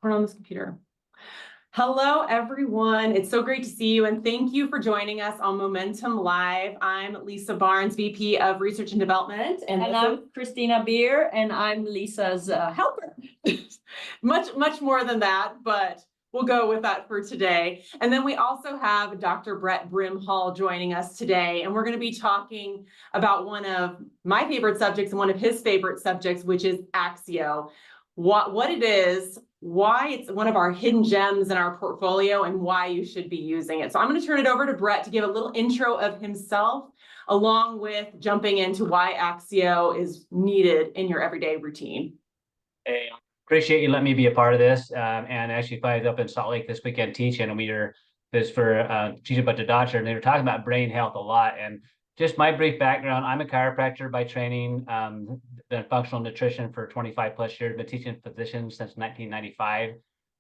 Turn on this computer. Hello, everyone. It's so great to see you, and thank you for joining us on Momentum Live. I'm Lisa Barnes, VP of Research and Development. And I'm Christina Beer, and I'm Lisa's helper. much more than that, but we'll go with that for today. And then we also have Dr. Brett Brimhall joining us today, and we're going to be talking about one of my favorite subjects and one of his favorite subjects, which is AXIO. What it is, why it's one of our hidden gems in our portfolio, and why you should be using it. So I'm going to turn it over to Brett to give a little intro of himself, along with jumping into why AXIO is needed in your everyday routine. Hey, appreciate you letting me be a part of this. And actually, I was up in Salt Lake this weekend teaching, and we were this for teaching a bunch of doctors, and they were talking about brain health a lot. And just my brief background, I'm a chiropractor by training, been functional nutrition for 25 plus years, been teaching physicians since 1995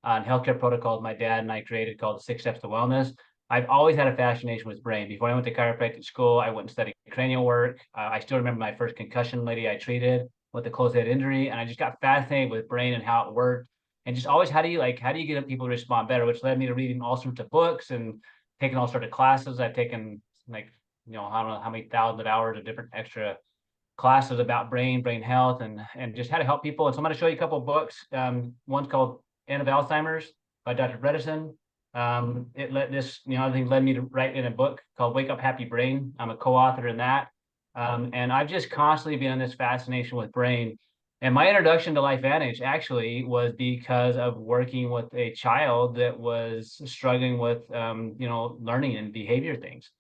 on healthcare protocols my dad and I created called the 6 Steps to Wellness. I've always had a fascination with brain. Before I went to chiropractic school, I went and studied cranial work. I still remember my first concussion lady I treated with a closed head injury, and I just got fascinated with brain and how it worked, and just always how do you get people to respond better, which led me to reading all sorts of books and taking all sorts of classes. I've taken I don't know how many thousands of hours of different extra classes about brain health, and just how to help people. And so I'm going to show you a couple of books. One's called End of Alzheimer's by Dr. Bredesen. Thing led me to write in a book called Wake Up Happy Brain. I'm a co-author in that. And I've just constantly been on this fascination with brain. And my introduction to LifeVantage actually was because of working with a child that was struggling with, learning and behavior things.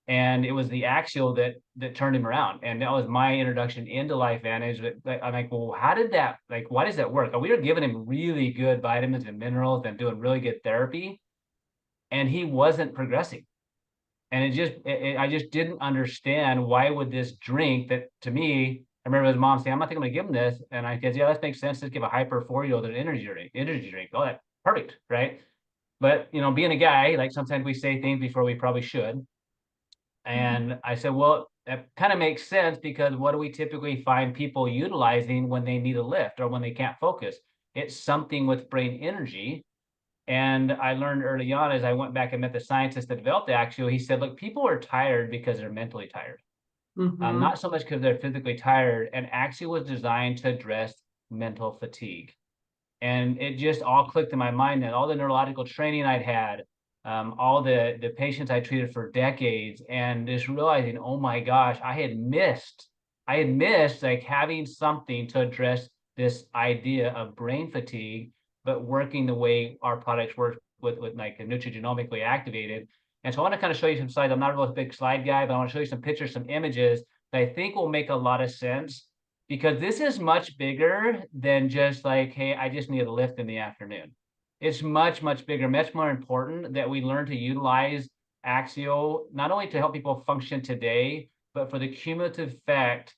And it was the AXIO that turned him around. And that was my introduction into LifeVantage. I'm like, well, why does that work? We were giving him really good vitamins and minerals and doing really good therapy, and he wasn't progressing. And I just didn't understand why would this drink that, to me, I remember his mom saying, I'm not thinking I'm gonna give him this. And I said, yeah, that makes sense. Let's give a hyper 4-year-old an energy drink. Oh, that perfect, right? But being a guy, like sometimes we say things before we probably should. And I said, well, that kind of makes sense, because what do we typically find people utilizing when they need a lift or when they can't focus? It's something with brain energy. And I learned early on, as I went back and met the scientist that developed AXIO, he said, look, people are tired because they're mentally tired. Not so much because they're physically tired. And AXIO was designed to address mental fatigue. And it just all clicked in my mind that all the neurological training I'd had, all the patients I treated for decades, and just realizing, oh my gosh, I had missed like having something to address this idea of brain fatigue, but working the way our products work with like a nutrigenomically activated. And so I want to kind of show you some slides. I'm not a real big slide guy, but I want to show you some pictures, some images that I think will make a lot of sense, because this is much bigger than just like, hey, I just need a lift in the afternoon. It's much, much bigger, much more important that we learn to utilize AXIO, not only to help people function today, but for the cumulative effect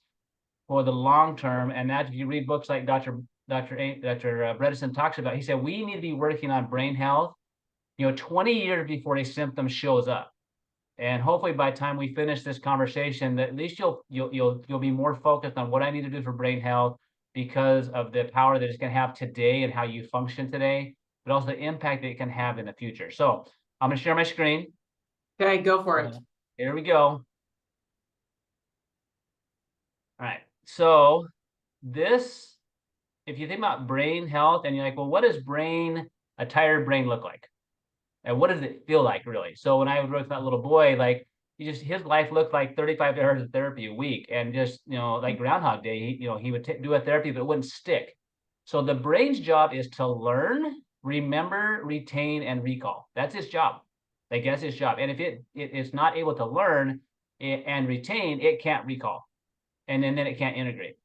for the long term. And that, if you read books like Dr. Bredesen talks about, he said, we need to be working on brain health, 20 years before a symptom shows up. And hopefully by the time we finish this conversation, that at least you'll be more focused on what I need to do for brain health, because of the power that it's going to have today and how you function today, but also the impact that it can have in the future. So I'm going to share my screen. Okay, go for it. Here we go. All right. So this, if you think about brain health and you're like, well, what does a tired brain look like? And what does it feel like, really? So when I was with that little boy, like his life looked like 35 hours of therapy a week, and just like Groundhog Day, he would do a therapy, but it wouldn't stick. So the brain's job is to learn, remember, retain, and recall. That's its job. Like that's its job. And if it is not able to learn and retain, it can't recall, and then it can't integrate.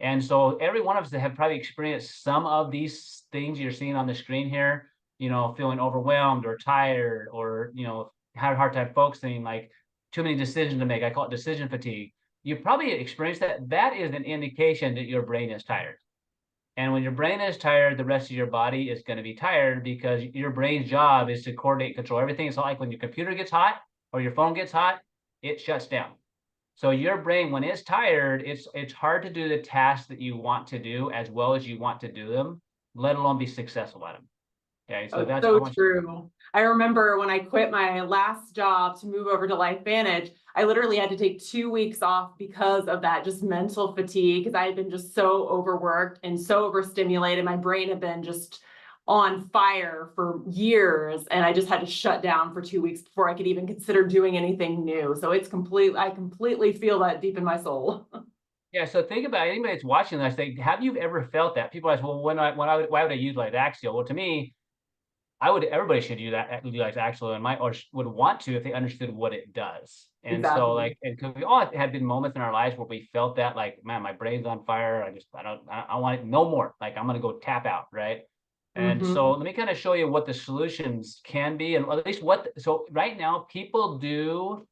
And so every one of us have probably experienced some of these things you're seeing on the screen here. Feeling overwhelmed or tired, or, had a hard time focusing, like too many decisions to make. I call it decision fatigue. You probably experienced that. That is an indication that your brain is tired. And when your brain is tired, the rest of your body is going to be tired, because your brain's job is to coordinate and control everything. It's not like when your computer gets hot or your phone gets hot, it shuts down. So your brain, when it's tired, it's hard to do the tasks that you want to do as well as you want to do them, let alone be successful at them. Okay, so Oh, that's, I so want true. I remember when I quit my last job to move over to LifeVantage, I literally had to take 2 weeks off because of that, just mental fatigue, because I had been just so overworked and so overstimulated. My brain had been just on fire for years, and I just had to shut down for 2 weeks before I could even consider doing anything new. So I completely feel that deep in my soul. Yeah, so think about anybody that's watching this. Have you ever felt that? People ask, well, why would I utilize AXIO? Well, to me, everybody should utilize AXIO and would want to if they understood what it does. And so Exactly. and 'cause we all had been moments in our lives where we felt that like, man, my brain's on fire. I want it no more. Like I'm gonna go tap out, right? And so Mhm. let me kind of show you what the solutions can be, and at least so right now people do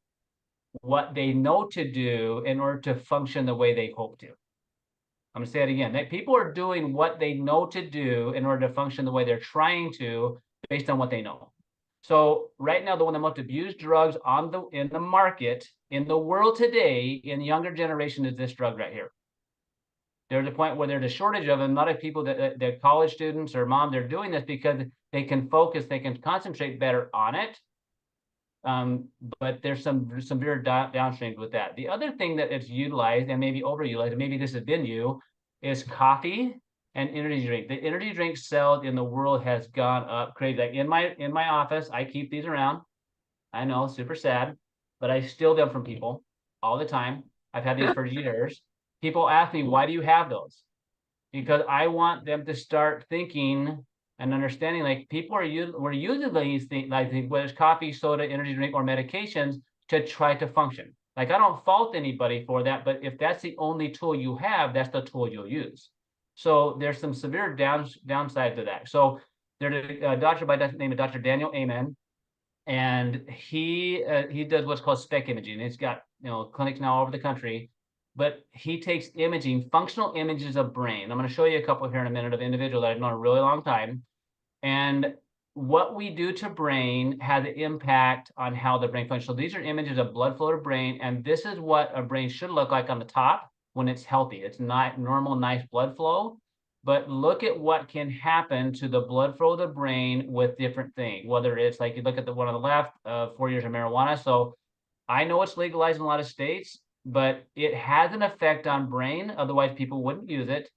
what they know to do in order to function the way they hope to. I'm gonna say it again. That people are doing what they know to do in order to function the way they're trying to, based on what they know. So right now, the one of the most abused drugs in the market in the world today in the younger generation is this drug right here. There's a point where there's a shortage of it. A lot of people that college students or mom, they're doing this because they can focus, they can concentrate better on it. But there's some severe downstreams with that. The other thing that it's utilized and maybe overutilized, and maybe this has been you, is coffee and energy drink. The energy drink sales in the world has gone up crazy. Like in my office, I keep these around. I know, super sad, but I steal them from people all the time. I've had these for years. People ask me, why do you have those? Because I want them to start thinking and understanding like we're using these things like whether it's coffee, soda, energy drink, or medications to try to function. Like I don't fault anybody for that, but if that's the only tool you have, that's the tool you'll use. So there's some severe downside to that. So there's a doctor by the name of Dr. Daniel Amen, and he does what's called spec imaging. He's got clinics now all over the country, but he takes imaging, functional images of brain. I'm going to show you a couple here in a minute of individuals that I've known a really long time, and what we do to brain has an impact on how the brain functions. So these are images of blood flow to brain, and this is what a brain should look like on the top when it's healthy. It's not normal, nice blood flow. But look at what can happen to the blood flow of the brain with different things, whether it's like you look at the one on the left, 4 years of marijuana. So I know it's legalized in a lot of states, but it has an effect on brain. Otherwise, people wouldn't use it.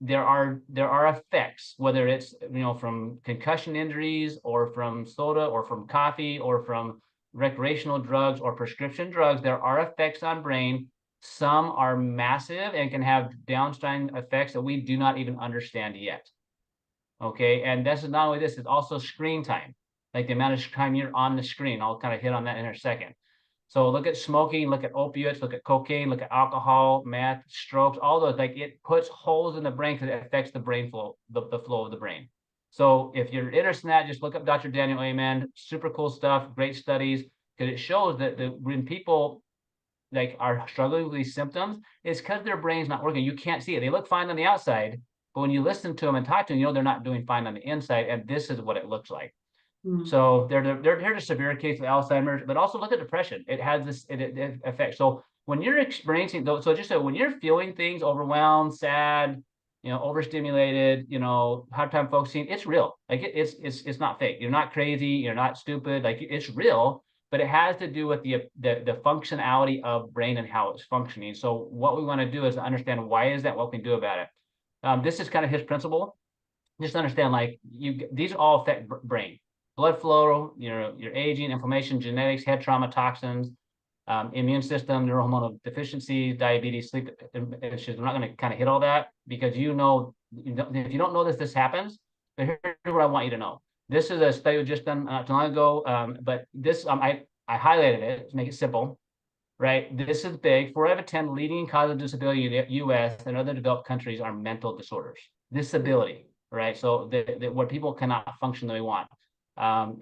There are effects, whether it's from concussion injuries or from soda or from coffee or from recreational drugs or prescription drugs. There are effects on brain. Some are massive and can have downstream effects that we do not even understand yet. Okay, and this is not only this, it's also screen time, like the amount of time you're on the screen. I'll kind of hit on that in a second. So look at smoking, look at opiates, look at cocaine, look at alcohol, meth, strokes, all those. Like it puts holes in the brain because it affects the brain flow, the flow of the brain. So if you're interested in that, just look up Dr. Daniel Amen. Super cool stuff, great studies, because it shows that when people like are struggling with these symptoms, it's because their brain's not working. You can't see it. They look fine on the outside, but when you listen to them and talk to them, they're not doing fine on the inside. And this is what it looks like. Mm. So they're a severe case of Alzheimer's, but also look at depression. It has this it affects. So when you're experiencing those, so just so when you're feeling things overwhelmed, sad, overstimulated, hard time focusing, it's real. Like it's not fake. You're not crazy. You're not stupid. Like it's real, but it has to do with the functionality of brain and how it's functioning. So what we want to do is understand why is that, what we can do about it. This is kind of his principle. Just understand, like these all affect brain, blood flow, your aging, inflammation, genetics, head trauma, toxins, immune system, neurohormonal deficiency, diabetes, sleep issues. I'm not going to kind of hit all that because if you don't know this happens. But here's what I want you to know. This is a study just done not too long ago, but this I highlighted it to make it simple. Right, this is big. 4 out of 10 leading cause of disability in the U.S. and other developed countries are mental disorders. Disability, right? So where people cannot function the way they want.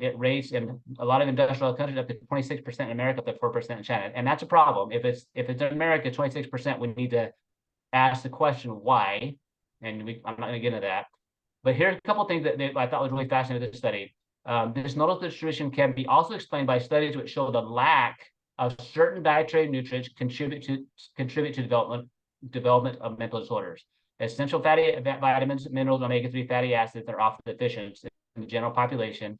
It rates in a lot of industrial countries up to 26% in America, up to 4% in China, and that's a problem. If it's in America 26%, we need to ask the question why. And I'm not going to get into that. But here's a couple of things that I thought was really fascinating with this study. This nodal distribution can be also explained by studies which show the lack of certain dietary nutrients contribute to development of mental disorders. Essential fatty vitamins, minerals, omega-3 fatty acids are often deficient the general population,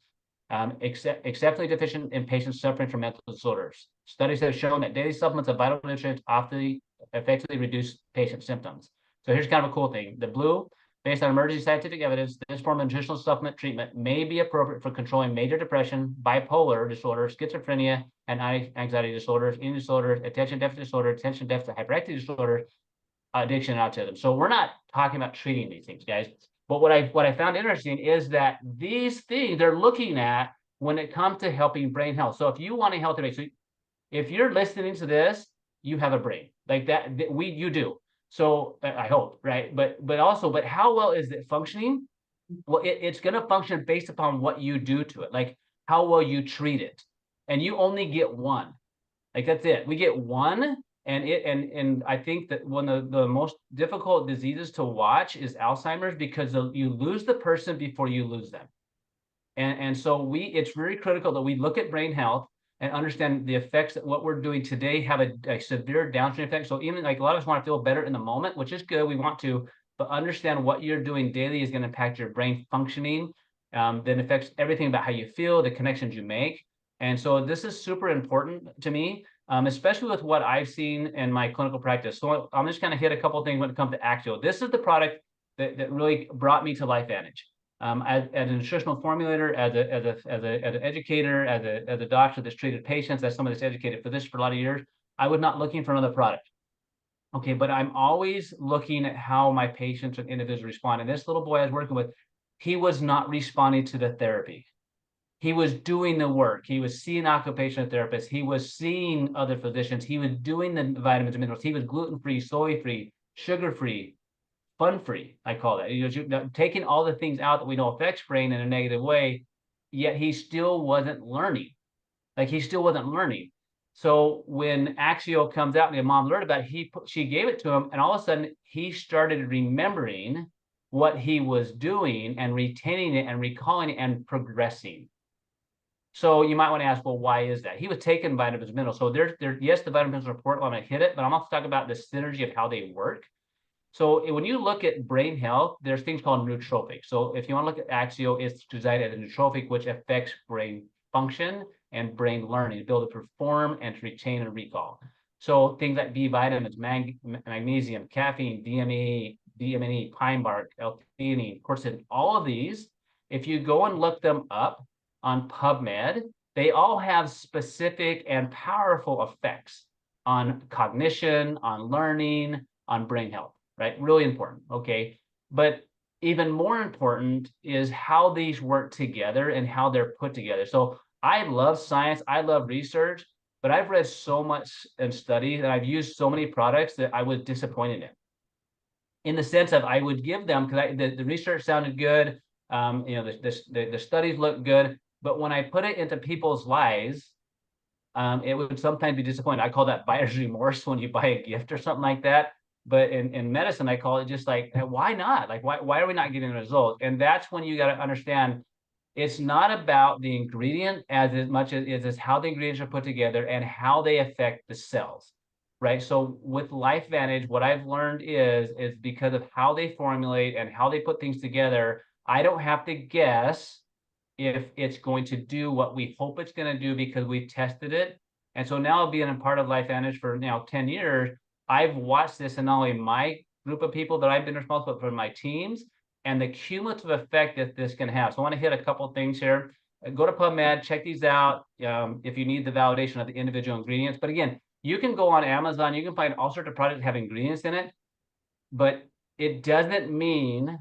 exceptionally deficient in patients suffering from mental disorders. Studies have shown that daily supplements of vital nutrients often effectively reduce patient symptoms. So here's kind of a cool thing. The blue, based on emerging scientific evidence, this form of nutritional supplement treatment may be appropriate for controlling major depression, bipolar disorder, schizophrenia, and anxiety disorders, eating disorders, attention deficit disorder, attention deficit hyperactivity disorder, addiction, and autism. So we're not talking about treating these things, guys. But what I found interesting is that these things they're looking at when it comes to helping brain health. So if you want a healthy brain, so if you're listening to this, you have a brain like that. You do. So I hope, right? But how well is it functioning? Well, it's going to function based upon what you do to it, like how well you treat it, and you only get one. Like that's it. We get one. And I think that one of the most difficult diseases to watch is Alzheimer's, because you lose the person before you lose them. And so it's very critical that we look at brain health and understand the effects that what we're doing today have a severe downstream effect. So even like a lot of us want to feel better in the moment, which is good, we want to, but understand what you're doing daily is going to impact your brain functioning, then affects everything about how you feel, the connections you make. And so this is super important to me. Especially with what I've seen in my clinical practice. So I'm just going to hit a couple of things when it comes to AXIO. This is the product that really brought me to LifeVantage. As a nutritional formulator, as an educator, as a doctor that's treated patients, as someone that's educated for this for a lot of years, I was not looking for another product. Okay, but I'm always looking at how my patients and individuals respond. And this little boy I was working with, he was not responding to the therapy. He was doing the work. He was seeing occupational therapists. He was seeing other physicians. He was doing the vitamins and minerals. He was gluten-free, soy-free, sugar-free, fun-free, I call that. Taking all the things out that we know affects brain in a negative way, yet he still wasn't learning. Like he still wasn't learning. So when AXIO comes out and his mom learned about it, she gave it to him, and all of a sudden he started remembering what he was doing and retaining it and recalling it and progressing. So you might want to ask, well, why is that? He was taking vitamins and minerals. So yes, the vitamins are important. I'm going to hit it, but I'm also talking about the synergy of how they work. So when you look at brain health, there's things called nootropics. So if you want to look at AXIO, it's designed as a nootropic, which affects brain function and brain learning, to be able to perform and to retain and recall. So things like B vitamins, magnesium, caffeine, DMNE, pine bark, L-theanine, quercetin, all of these, if you go and look them up on PubMed, they all have specific and powerful effects on cognition, on learning, on brain health, right? Really important, okay? But even more important is how these work together and how they're put together. So I love science, I love research, but I've read so much and studied, and I've used so many products that I was disappointed in the sense of I would give them, because the research sounded good, the studies looked good, but when I put it into people's lives, it would sometimes be disappointing. I call that buyer's remorse when you buy a gift or something like that. But in medicine, I call it just like, why not? Like, why are we not getting a result? And that's when you got to understand it's not about the ingredient as much as it's how the ingredients are put together and how they affect the cells, right? So with LifeVantage, what I've learned is because of how they formulate and how they put things together, I don't have to guess if it's going to do what we hope it's going to do because we've tested it. And so now being a part of LifeVantage for now 10 years, I've watched this in not only my group of people that I've been responsible for my teams and the cumulative effect that this can have. So I want to hit a couple of things here. Go to PubMed, check these out if you need the validation of the individual ingredients. But again, you can go on Amazon, you can find all sorts of products that have ingredients in it, but it doesn't mean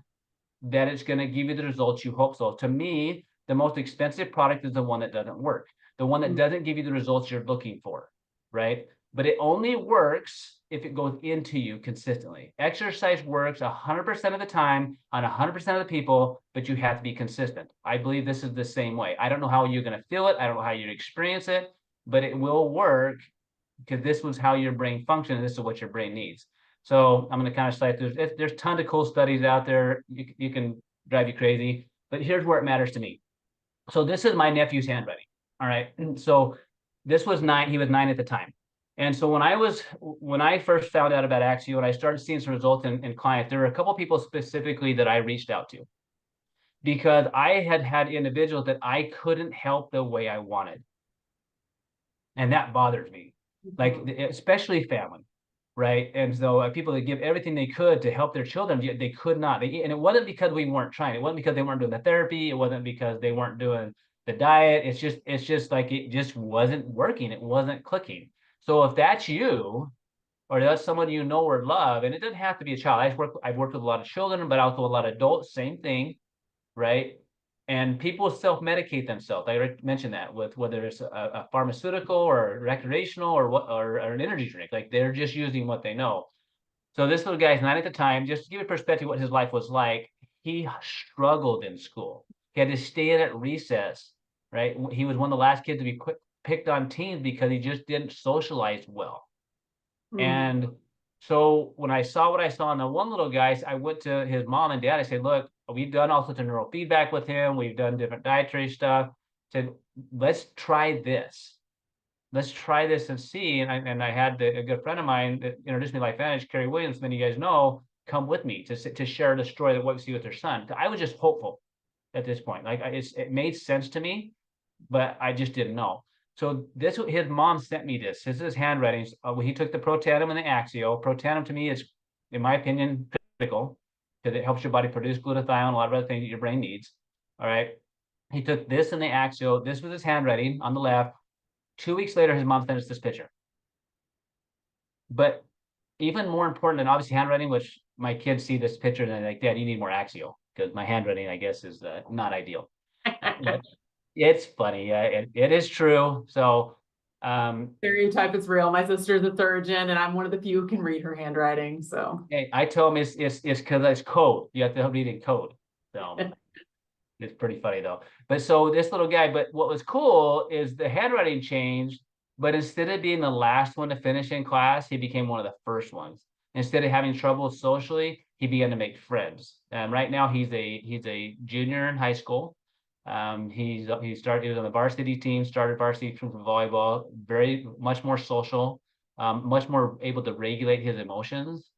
that it's going to give you the results you hope so. To me, the most expensive product is the one that doesn't work, the one that doesn't give you the results you're looking for, right? But it only works if it goes into you consistently. Exercise works 100% of the time on 100% of the people, but you have to be consistent. I believe this is the same way. I don't know how you're going to feel it. I don't know how you experience it, but it will work because this was how your brain functions. And this is what your brain needs. So I'm going to kind of cite there's tons of cool studies out there. You can drive you crazy, but here's where it matters to me. So this is my nephew's handwriting. All right. And so this was 9. He was 9 at the time. And so when I first found out about AXIO and I started seeing some results in clients, there were a couple of people specifically that I reached out to. because I had individuals that I couldn't help the way I wanted. And that bothers me, like, especially family, right? And so people that give everything they could to help their children, yet they could not. And it wasn't because we weren't trying. It wasn't because they weren't doing the therapy. It wasn't because they weren't doing the diet. It's just like it just wasn't working. It wasn't clicking. So if that's you, or that's someone you know or love, and it doesn't have to be a child. I've worked with a lot of children, but also a lot of adults, same thing, right? And people self-medicate themselves. I mentioned that with whether it's a pharmaceutical or recreational or what or an energy drink, like they're just using what they know. So this little guy's 9 at the time. Just to give you perspective what his life was like, he struggled in school. He had to stay in at recess, right? He was one of the last kids to be picked on teams because he just didn't socialize well. And so when I saw what I saw in the one little guy, I went to his mom and dad. I said, look, we've done all sorts of neurofeedback with him. We've done different dietary stuff. I said, let's try this. Let's try this and see. And I had a good friend of mine that introduced me to Life Vantage, Kerry Williams, many of you guys know, come with me to share the story that what we see with their son. I was just hopeful at this point. Like it made sense to me, but I just didn't know. So his mom sent me this. This is his handwriting. He took the Protandim and the AXIO. Protandim to me is, in my opinion, critical because it helps your body produce glutathione, a lot of other things that your brain needs. All right. He took this and the AXIO. This was his handwriting on the left. 2 weeks later, his mom sent us this picture. But even more important than obviously handwriting, which my kids see this picture and they're like, Dad, you need more AXIO because my handwriting, I guess, is not ideal. It's funny. It is true. So, Stereotype is real. My sister's a surgeon, and I'm one of the few who can read her handwriting. So hey, I tell them it's because it's code. You have to read in code. So it's pretty funny though. But so this little guy, but what was cool is the handwriting changed. But instead of being the last one to finish in class, he became one of the first ones. Instead of having trouble socially, he began to make friends. And right now he's a junior in high school. He was on the varsity team, started varsity team for volleyball, very much more social, much more able to regulate his emotions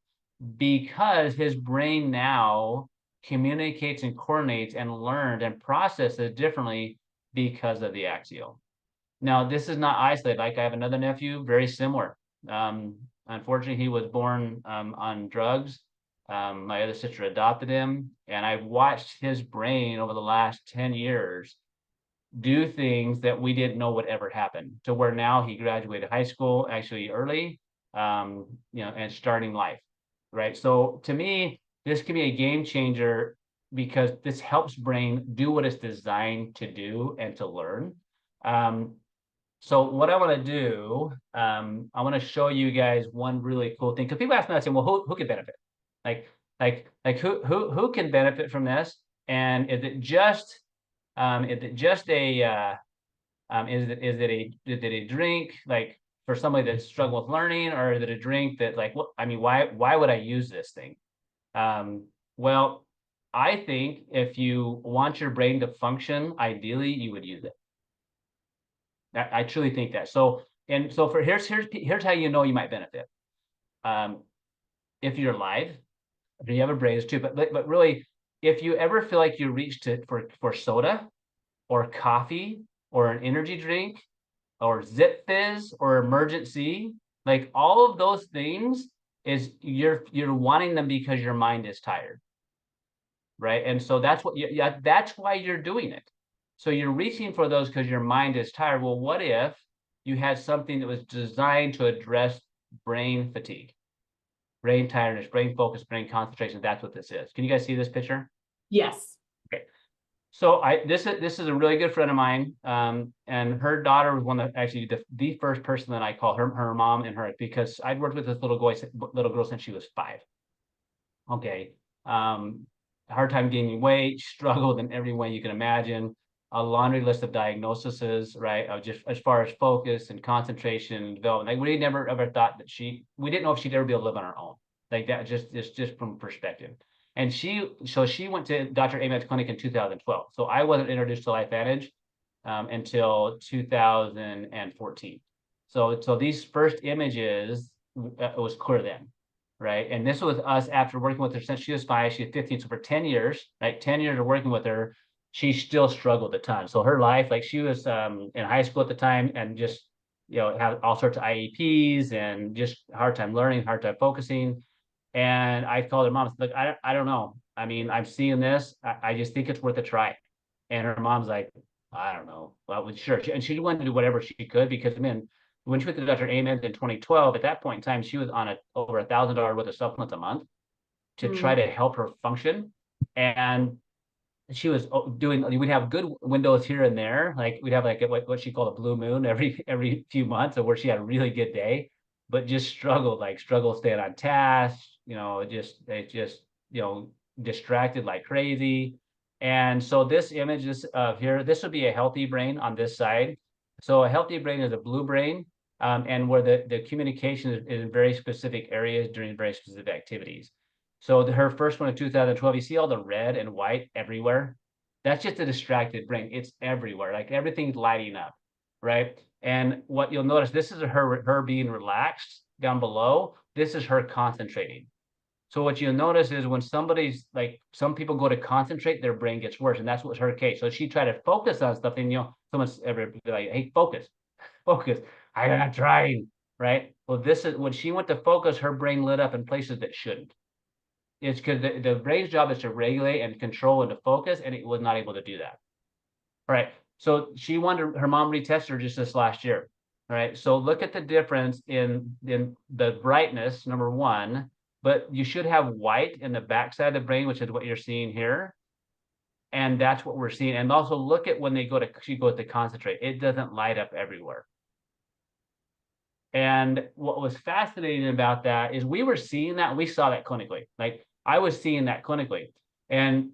because his brain now communicates and coordinates and learned and processes differently because of the AXIO. Now, this is not isolated. Like I have another nephew, very similar. Unfortunately, he was born on drugs. My other sister adopted him, and I've watched his brain over the last 10 years do things that we didn't know would ever happen, to where now he graduated high school actually early, and starting life, right? So to me, this can be a game changer because this helps brain do what it's designed to do and to learn. So what I want to do, I want to show you guys one really cool thing because people ask me, I say, well, who could benefit? Like who can benefit from this? And is it just a is it a drink like for somebody that struggles with learning, or is it a drink that like what I mean, why would I use this thing? Well, I think if you want your brain to function, ideally you would use it. I truly think that. So here's how you know you might benefit. If you're alive, if you have a brain too, but really, if you ever feel like you reached it for soda or coffee or an energy drink or Zip Fizz or Emergency, like all of those things is you're wanting them because your mind is tired, right? And so that's why you're doing it. So you're reaching for those because your mind is tired. Well, what if you had something that was designed to address brain fatigue, brain tiredness, brain focus, brain concentration? That's what this is. Can you guys see this picture? yes. Okay. So this is a really good friend of mine, and her daughter was one of actually the first person that I call her mom and her, because I'd worked with this little girl since she was 5. Okay. Hard time gaining weight, struggled in every way you can imagine, a laundry list of diagnoses, right? Of just as far as focus and concentration and development. Like we never ever thought that we didn't know if she'd ever be able to live on her own. Like that, just from perspective. And she went to Dr. Ahmed's clinic in 2012. So I wasn't introduced to Life Vantage until 2014. So these first images, it was clear then. right? And this was us after working with her since she was 5, she was 15. So for 10 years, right? 10 years of working with her, she still struggled a ton. So her life, like she was in high school at the time and just, had all sorts of IEPs and just hard time learning, hard time focusing. And I told her mom, look, I don't know. I mean, I'm seeing this. I just think it's worth a try. And her mom's like, I don't know. Well, sure. And she wanted to do whatever she could because, I mean, when she went to Dr. Amen in 2012, at that point in time, she was on over $1,000 worth of supplements a month to try to help her function. And she was doing, we'd have good windows here and there. Like we'd have like what she called a blue moon every few months, where she had a really good day, but just struggled staying on task, it just, distracted like crazy. And so this image is here, this would be a healthy brain on this side. So a healthy brain is a blue brain, and where the communication is in very specific areas during very specific activities. So her first one in 2012, you see all the red and white everywhere. That's just a distracted brain. It's everywhere, like everything's lighting up, right? And what you'll notice, this is her being relaxed down below. This is her concentrating. So what you'll notice is when somebody's like, some people go to concentrate, their brain gets worse, and that's what's her case. So she tried to focus on stuff, and someone's ever like, hey, focus, focus. I'm not trying, right? Well, this is when she went to focus, her brain lit up in places that shouldn't. It's because the brain's job is to regulate and control and to focus, and it was not able to do that. All right. So she wanted her mom retested her just this last year. All right. So look at the difference in the brightness, number one, but you should have white in the backside of the brain, which is what you're seeing here. And that's what we're seeing. And also look at when she goes to concentrate, it doesn't light up everywhere. And what was fascinating about that is we were seeing that, we saw that clinically. Like I was seeing that clinically. And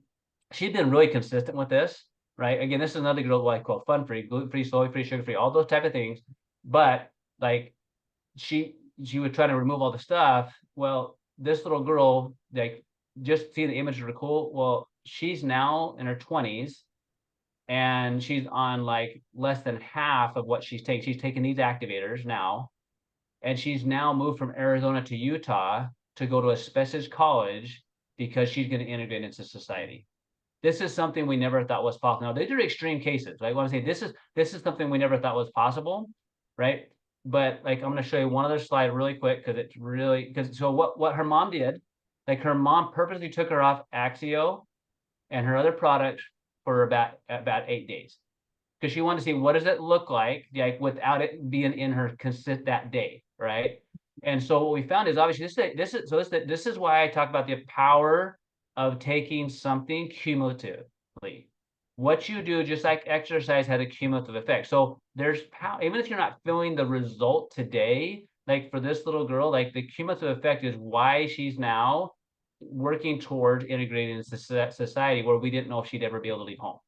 she'd been really consistent with this, right? Again, this is another girl I call fun-free, gluten-free, soy-free, sugar-free, all those type of things. But like she would try to remove all the stuff. Well, this little girl, like just see the images are cool. Well, she's now in her 20s and she's on like less than half of what she's taking. She's taking these activators now. And she's now moved from Arizona to Utah to go to a specialist college because she's going to integrate into society. This is something we never thought was possible. Now, these are extreme cases, right? When I say this is something we never thought was possible, right? But like I'm going to show you one other slide really quick so what her mom did, like her mom purposely took her off AXIO and her other products for about 8 days because she wanted to see what does it look like without it being in her that day, right? And so what we found is obviously this is why I talk about the power of taking something cumulatively. What you do, just like exercise, has a cumulative effect. So there's power, even if you're not feeling the result today, like for this little girl, like the cumulative effect is why she's now working towards integrating into society where we didn't know if she'd ever be able to leave home.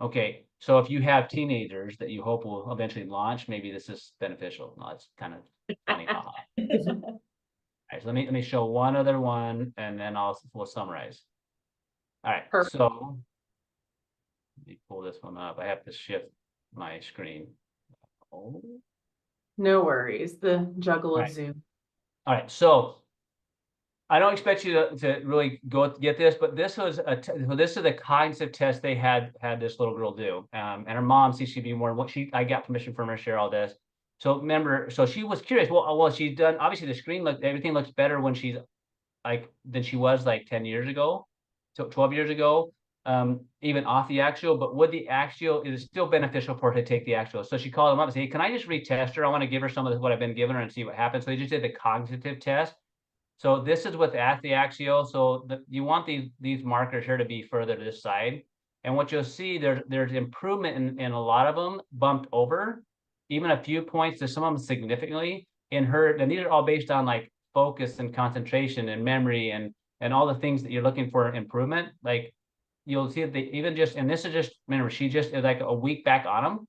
Okay, so if you have teenagers that you hope will eventually launch, maybe this is beneficial. No, it's kind of funny. All right, so let me show one other one, and then we'll summarize. All right, Perfect. so let me pull this one up. I have to shift my screen. Oh. No worries. The juggle of Right. Zoom. All right, so I don't expect you to really get this, but this was this is the cognitive test they had this little girl do, and her mom CCB more. I got permission from her to share all this. So remember, so she was curious. Well, she's done. Obviously, the screen everything looks better when she's than she was like 10 years ago, so 12 years ago, even off the AXIO. But with the AXIO, it is still beneficial for her to take the AXIO. So she called them up and said, hey, can I just retest her? I want to give her some of what I've been giving her and see what happens. So they just did the cognitive test. So this is with the AXIO. So you want these markers here to be further to this side. And what you'll see, there's improvement in a lot of them bumped over, even a few points. There's some of them significantly in her. And these are all based on like focus and concentration and memory and all the things that you're looking for improvement. Like you'll see that they even just, and this is just, remember, she just is like a week back on them.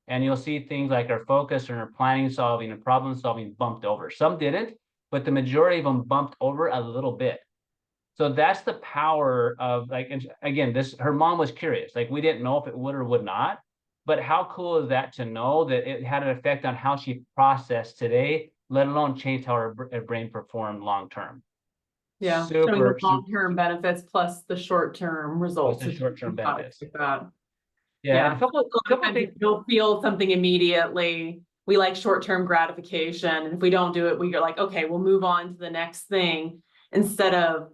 And you'll see things like her focus and her planning, solving, and problem solving bumped over. Some didn't, but the majority of them bumped over a little bit. So that's the power of like, and again, her mom was curious. Like we didn't know if it would or would not, but how cool is that to know that it had an effect on how she processed today let alone change how our brain performed long term. Yeah, showing the Super, long-term benefits plus the short-term results. the of short-term products benefits. like that. Yeah, and Yeah, a couple of times things. if you'll feel something immediately. We like short-term gratification, and if we don't do it, we're like, okay, we'll move on to the next thing instead of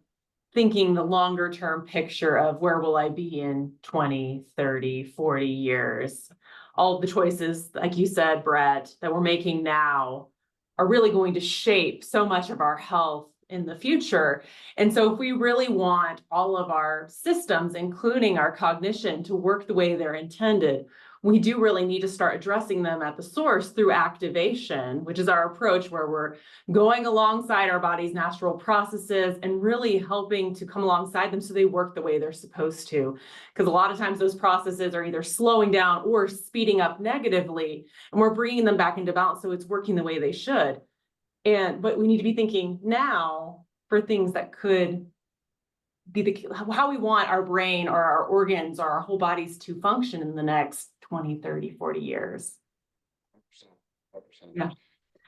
thinking the longer term picture of where will I be in 20, 30, 40 years. All of the choices, like you said, Brett, that we're making now are really going to shape so much of our health in the future. And so if we really want all of our systems, including our cognition, to work the way they're intended, we do really need to start addressing them at the source through activation, which is our approach where we're going alongside our body's natural processes and really helping to come alongside them so they work the way they're supposed to. Because a lot of times those processes are either slowing down or speeding up negatively, and we're bringing them back into balance so it's working the way they should. But we need to be thinking now for things that could be how we want our brain or our organs or our whole bodies to function in the next 20, 30, 40 years. 100%. Yeah.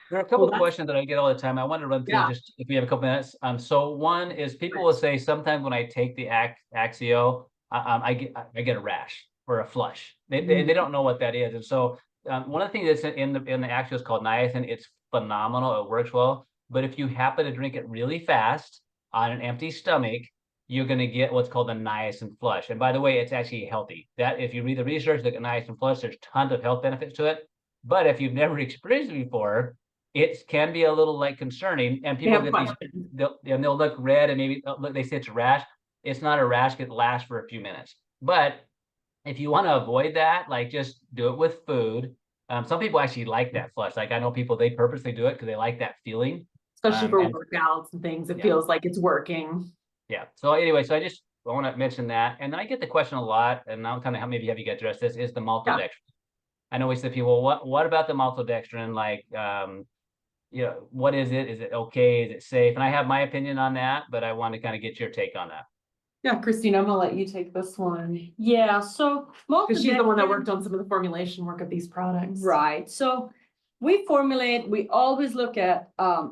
There are a couple Well, of questions that I get all the time. I want to run through just if we have a couple minutes. So one is people will say sometimes when I take the AXIO, I get a rash or a flush. They don't know what that is, and so one of the things that's in the AXIO is called niacin. It's phenomenal. It works well, but if you happen to drink it really fast on an empty stomach, you're going to get what's called a niacin flush. And by the way, it's actually healthy. That if you read the research, look at niacin flush, there's tons of health benefits to it. But if you've never experienced it before, it can be a little like concerning, and people get these, they'll look red, and maybe look, they say it's a rash. It's not a rash; it lasts for a few minutes. But if you want to avoid that, like just do it with food. Some people actually like that flush. Like I know people, they purposely do it because they like that feeling, especially for workouts and things. It feels like it's working. Yeah. So anyway, so I want to mention that, and then I get the question a lot, and I'm kind of maybe have you guys address this, is the maltodextrin. I know we said people, what about the maltodextrin? Like, what is it? Is it okay? Is it safe? And I have my opinion on that, but I want to kind of get your take on that. Yeah, Christine, I'm gonna let you take this one. Yeah, so Because she's the one that maltodextrin- worked on some of the formulation work of these products. Right, so we always look at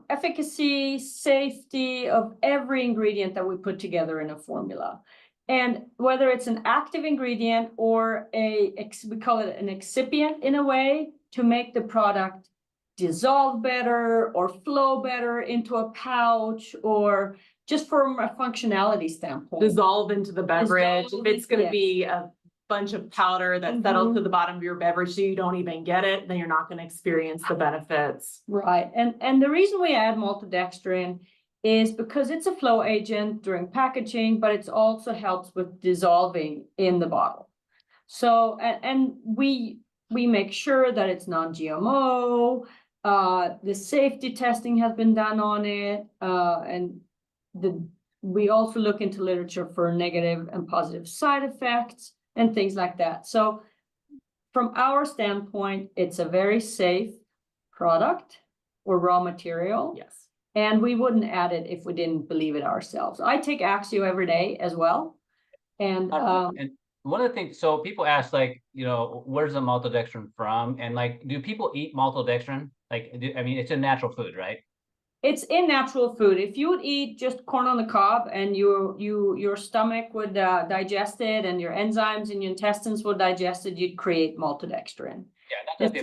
efficacy, safety of every ingredient that we put together in a formula. And whether it's an active ingredient or we call it an excipient in a way to make the product dissolve better or flow better into a pouch, or just from a functionality standpoint. Dissolve into the beverage. Dissolve, If it's going to yes. be a bunch of powder that settles to the bottom of your beverage so you don't even get it, then you're not going to experience the benefits. Right, and the reason we add maltodextrin is because it's a flow agent during packaging, but it also helps with dissolving in the bottle. So, and we make sure that it's non-GMO, the safety testing has been done on it, and we also look into literature for negative and positive side effects and things like that. So from our standpoint, it's a very safe product or raw material. Yes. And we wouldn't add it if we didn't believe it ourselves. I take AXIO every day as well. And one of the things, so people ask, like, where's the maltodextrin from? And like, do people eat maltodextrin? Like, I mean, it's a natural food, right? It's in natural food. If you would eat just corn on the cob and your stomach would digest it, and your enzymes in your intestines would digest it, you'd create maltodextrin. Yeah, that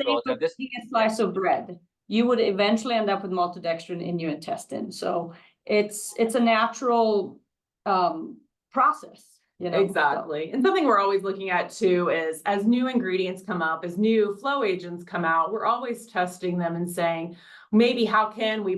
does eating a slice of bread, you would eventually end up with maltodextrin in your intestine. So it's a natural process. Exactly. And something we're always looking at too is as new ingredients come up, as new flow agents come out, we're always testing them and saying, maybe how can we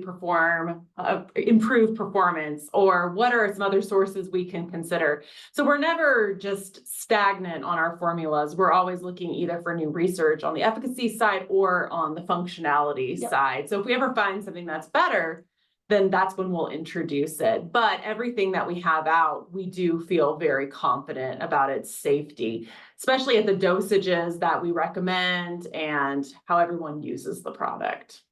improve performance, or what are some other sources we can consider? So we're never just stagnant on our formulas. We're always looking either for new research on the efficacy side or on the functionality side. So if we ever find something that's better, then that's when we'll introduce it. But everything that we have out, we do feel very confident about its safety, especially at the dosages that we recommend and how everyone uses the product.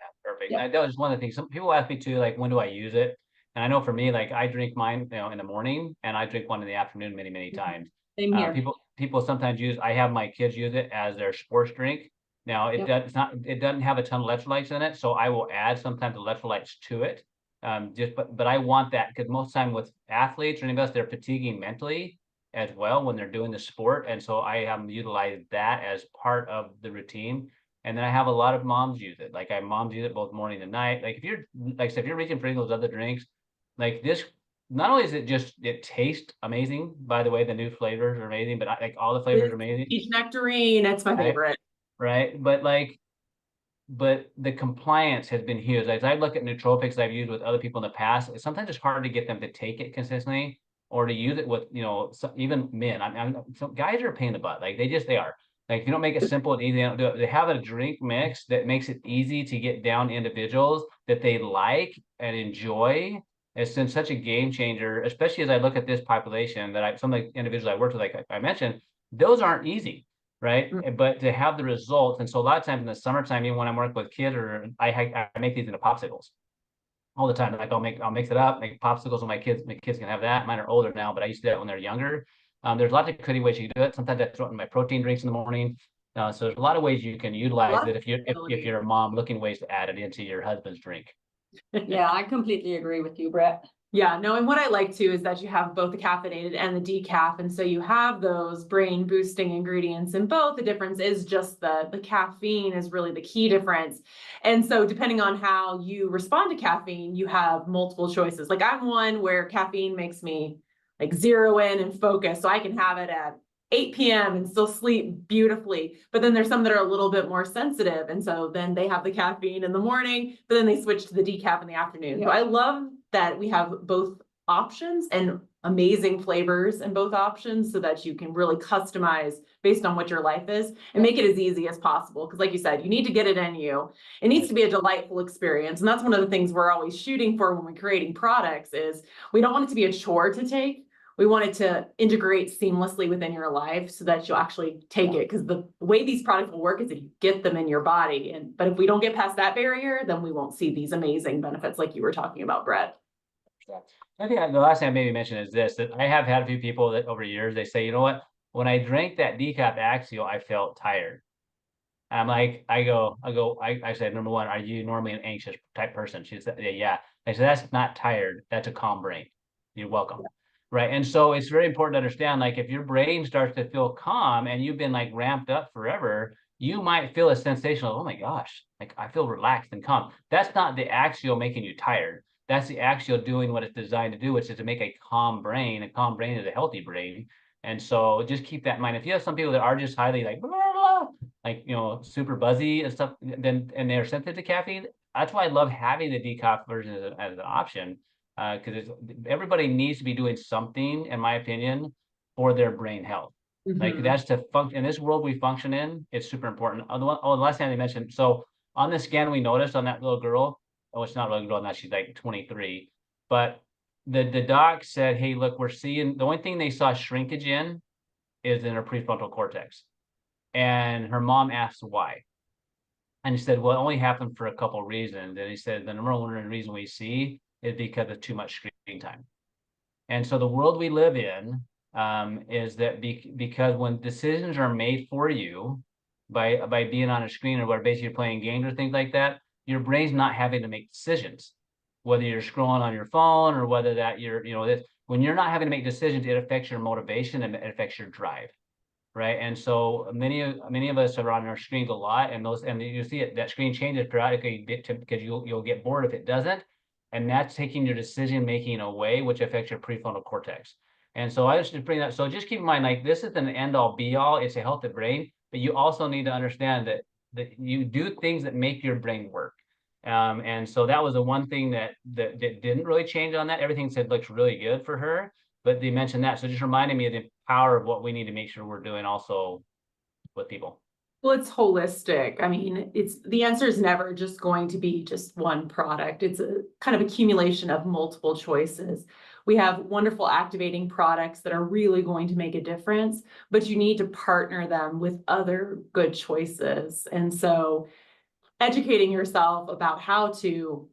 Yeah, perfect. Yeah. That was one of the things. Some people ask me too, like, when do I use it? And I know for me, like, I drink mine, in the morning, and I drink one in the afternoon many, many times. Same here. People sometimes I have my kids use it as their sports drink. Now Yep. it doesn't have a ton of electrolytes in it, so I will add sometimes electrolytes to it. But I want that because most of the time with athletes or any of us, they're fatiguing mentally as well when they're doing the sport. And so I have utilized that as part of the routine. And then I have a lot of moms use it. Like moms use it both morning and night. Like if you're like I said, if you're reaching for any of those other drinks, like this, not only is it tastes amazing, by the way, the new flavors are amazing, but like all the flavors are amazing. Peach nectarine, it's my favorite. Right. But the compliance has been huge. As I look at nootropics I've used with other people in the past, sometimes it's hard to get them to take it consistently or to use it with, even men. Some guys are a pain in the butt. Like they are. Like if you don't make it simple and easy, they don't do it. They have a drink mix that makes it easy to get down individuals that they like and enjoy. It's been such a game changer, especially as I look at this population that some of the individuals I worked with, like I mentioned, those aren't easy. Right. But to have the results. And so a lot of times in the summertime, even when I'm working with kids, or I make these into popsicles all the time. Like I'll mix it up, make popsicles with my kids. My kids can have that. Mine are older now, but I used to do that when they're younger. There's lots of crazy ways you can do it. Sometimes I throw it in my protein drinks in the morning. So there's a lot of ways you can utilize it if you're a mom looking ways to add it into your husband's drink. Yeah, I completely agree with you, Brett. Yeah, no, and what I like too is that you have both the caffeinated and the decaf. And so you have those brain boosting ingredients in both. The difference is just the caffeine is really the key difference. And so depending on how you respond to caffeine, you have multiple choices. Like I'm one where caffeine makes me like zero in and focus. So I can have it at 8 p.m. and still sleep beautifully. But then there's some that are a little bit more sensitive. And so then they have the caffeine in the morning, but then they switch to the decaf in the afternoon. Yeah. So I love that we have both options and amazing flavors in both options so that you can really customize based on what your life is and make it as easy as possible. Because like you said, you need to get it in you. It needs to be a delightful experience. And that's one of the things we're always shooting for when we're creating products is we don't want it to be a chore to take. We want it to integrate seamlessly within your life so that you'll actually take it. Because the way these products will work is if you get them in your body. But if we don't get past that barrier, then we won't see these amazing benefits like you were talking about, Brett. I think the last thing I maybe mentioned is this, that I have had a few people that over years, they say, you know what, when I drank that decaf AXIO, I felt tired. And I'm like, I said, number one, are you normally an anxious type person? She said, yeah. I said, that's not tired. That's a calm brain. You're welcome. Yeah. Right. And so it's very important to understand, like, if your brain starts to feel calm and you've been like ramped up forever, you might feel a sensation of, oh my gosh, like I feel relaxed and calm. That's not the AXIO making you tired. That's the AXIO doing what it's designed to do, which is to make a calm brain. A calm brain is a healthy brain. And so just keep that in mind. If you have some people that are just highly like, blah, blah, like, super buzzy and stuff, and they're sensitive to caffeine, that's why I love having the decaf version as an option. Because everybody needs to be doing something, in my opinion, for their brain health. Like that's to function in this world we function in. It's super important. The last thing I mentioned. So on the scan, we noticed on that little girl. Oh, it's not really girl now. She's like 23. But the doc said, "Hey, look, we're seeing the only thing they saw shrinkage in is in her prefrontal cortex." And her mom asked why. And he said, well, it only happened for a couple of reasons. And he said, the number one reason we see is because of too much screen time. And so the world we live in is that because when decisions are made for you by being on a screen or where basically you're playing games or things like that, your brain's not having to make decisions, whether you're scrolling on your phone or whether that when you're not having to make decisions, it affects your motivation and it affects your drive. Right. And so many of us are on our screens a lot, and you see it, that screen changes periodically because you'll get bored if it doesn't. And that's taking your decision making away, which affects your prefrontal cortex. And so I just bring that. So just keep in mind, like, this isn't an end all be all. It's a healthy brain, but you also need to understand that you do things that make your brain work. And so that was the one thing that didn't really change on that. Everything said looks really good for her, but they mentioned that. So just reminding me of the power of what we need to make sure we're doing also with people. Well, it's holistic. I mean, the answer is never just going to be just one product. It's a kind of accumulation of multiple choices. We have wonderful activating products that are really going to make a difference, but you need to partner them with other good choices. And so educating yourself about how to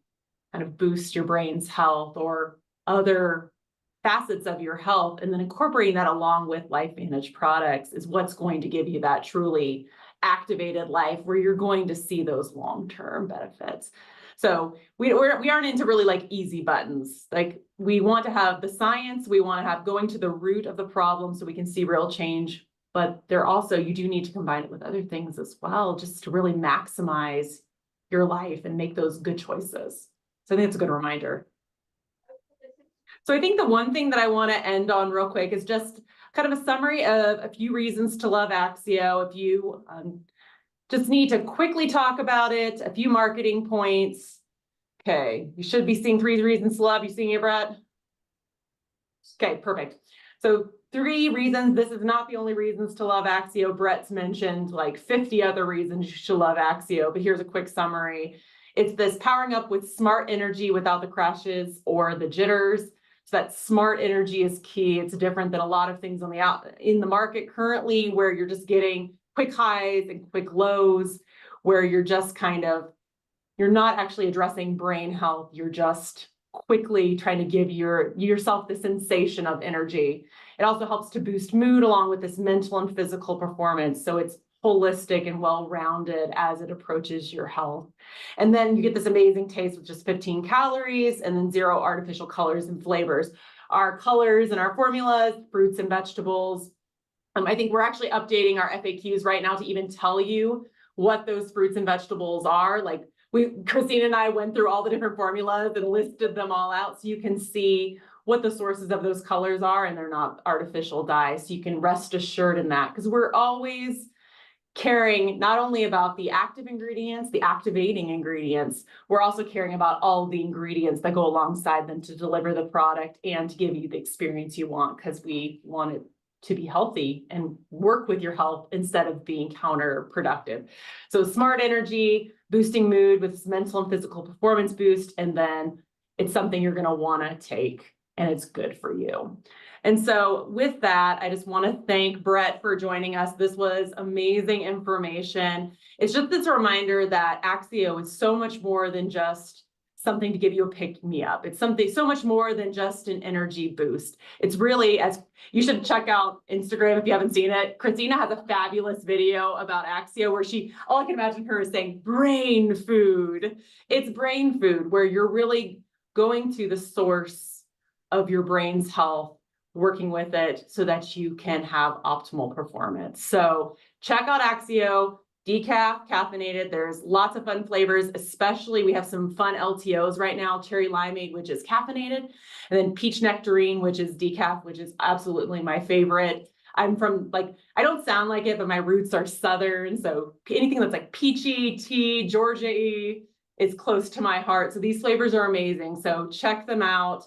kind of boost your brain's health or other facets of your health, and then incorporating that along with LifeVantage products is what's going to give you that truly activated life where you're going to see those long-term benefits. So we aren't into really like easy buttons. Like we want to have the science, we want to have going to the root of the problem so we can see real change. But there also, you do need to combine it with other things as well, just to really maximize your life and make those good choices. So I think it's a good reminder. So I think the one thing that I want to end on real quick is just kind of a summary of a few reasons to love AXIO. If you just need to quickly talk about it, a few marketing points. Okay, you should be seeing 3 reasons to love. You seeing it, Brett? Okay, perfect. So 3 reasons. This is not the only reasons to love AXIO. Brett's mentioned like 50 other reasons you should love AXIO, but here's a quick summary. It's this powering up with smart energy without the crashes or the jitters. So that smart energy is key. It's different than a lot of things on in the market currently, where you're just getting quick highs and quick lows, where you're just you're not actually addressing brain health. You're just quickly trying to give yourself the sensation of energy. It also helps to boost mood along with this mental and physical performance. So it's holistic and well-rounded as it approaches your health. And then you get this amazing taste with just 15 calories and then 0 artificial colors and flavors. Our colors and our formulas, fruits and vegetables. I think we're actually updating our FAQs right now to even tell you what those fruits and vegetables are. Like Christina and I went through all the different formulas and listed them all out so you can see what the sources of those colors are, and they're not artificial dyes. So you can rest assured in that, because we're always caring not only about the active ingredients, the activating ingredients, we're also caring about all the ingredients that go alongside them to deliver the product and to give you the experience you want, because we want it to be healthy and work with your health instead of being counterproductive. So smart energy, boosting mood with mental and physical performance boost, and then it's something you're going to want to take and it's good for you. And so with that, I just want to thank Brett for joining us. This was amazing information. It's just this reminder that AXIO is so much more than just something to give you a pick-me-up. It's something so much more than just an energy boost. It's really, as you should check out Instagram if you haven't seen it. Christina has a fabulous video about AXIO where all I can imagine her is saying brain food. It's brain food where you're really going to the source of your brain's health, working with it so that you can have optimal performance. So check out AXIO, decaf, caffeinated. There's lots of fun flavors, especially we have some fun LTOs right now, cherry limeade, which is caffeinated, and then peach nectarine, which is decaf, which is absolutely my favorite. I'm from I don't sound like it, but my roots are Southern. So anything that's like peachy, tea, Georgia-y is close to my heart. So these flavors are amazing. So check them out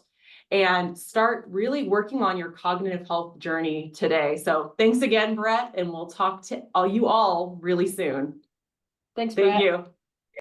and start really working on your cognitive health journey today. So thanks again, Brett, and we'll talk to you all really soon. Thanks, Brett. Thank you.